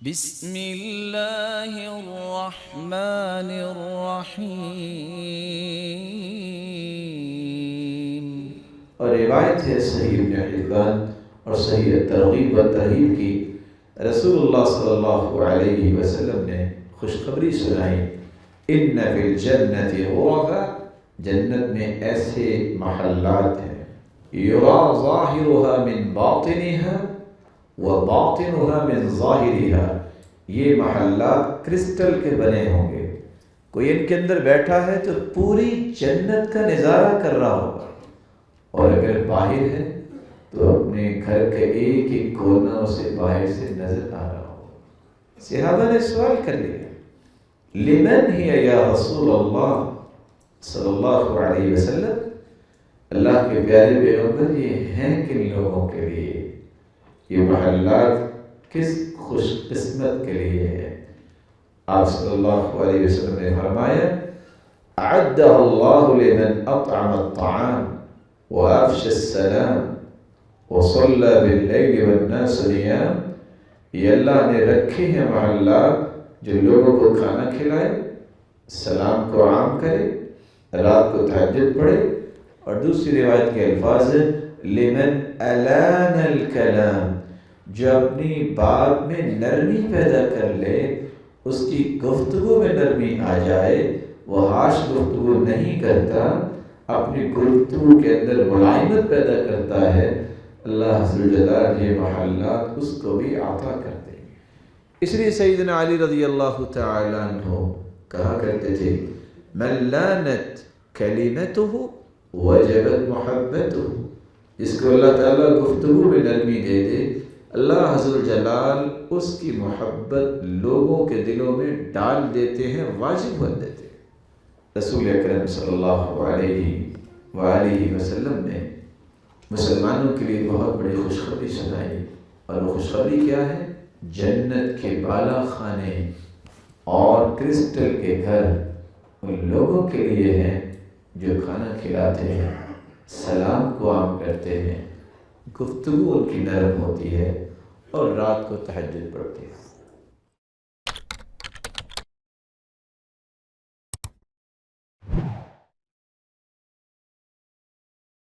بسم اللہ الرحمن الرحیم۔ اور روایت ہے صحیح ابن حبان اور صحیح ترغیب و ترہیب کی، رسول اللہ صلی اللہ علیہ وسلم نے خوشخبری سنائی، ان فی الجنت غرفا، جنت میں ایسے محلات ہیں، یرا ظاہرها من باطنها وباطنها من ظاہرها، یہ محلات کرسٹل کے بنے ہوں گے، کوئی ان کے اندر بیٹھا ہے تو پوری جنت کا نظارہ کر رہا ہوگا، اور اگر باہر ہے تو اپنے گھر کے ایک ایک کونا اسے باہر سے نظر آ رہا ہوگا۔ صحابہ نے سوال کر لیا، لمن ہی یا رسول اللہ صلی اللہ علیہ وسلم، اللہ کے پیارے پیغمبر یہ ہیں کن لوگوں کے لیے، یہ محلات کس خوش قسمت کے لیے ہے؟ آپ صلی اللہ علیہ وسلم نے فرمایا، اعدہ اللہ لمن اطعم الطعام وافشى السلام وصلى باللیل والناس نیام، یہ اللہ نے رکھے ہیں محلات جو لوگوں کو کھانا کھلائے، سلام کو عام کرے، رات کو تہجد پڑھے، اور دوسری روایت کے الفاظ ہیں لمن الان الکلام، جو اپنی بات میں نرمی پیدا کر لے، اس کی گفتگو میں نرمی آ جائے، وہ ہارش گفتگو نہیں کرتا، اپنی گفتگو کے اندر ملائمت پیدا کرتا ہے، اللہ ذوالجلال یہ محلات اس کو بھی عطا کرتے ہیں۔ اس لیے سیدنا علی رضی اللہ تعالی عنہ کہا کرتے تھے، من لانت کلمتہ وجبت محبتہ، جس کو اللہ تعالیٰ گفتگو میں نرمی دے دے، اللہ ذوالجلال اس کی محبت لوگوں کے دلوں میں ڈال دیتے ہیں، واجب بن دیتے ہیں۔ رسول اکرم صلی اللہ علیہ وآلہ وسلم نے مسلمانوں کے لیے بہت بڑی خوشخبری سنائی، اور وہ خوشخبری کیا ہے؟ جنت کے بالا خانے اور کرسٹل کے گھر ان لوگوں کے لیے ہیں جو کھانا کھلاتے ہیں، سلام کو عام کرتے ہیں، گفتگو ان کی نرم ہوتی ہے، اور رات کو تہجد پڑھتے ہیں۔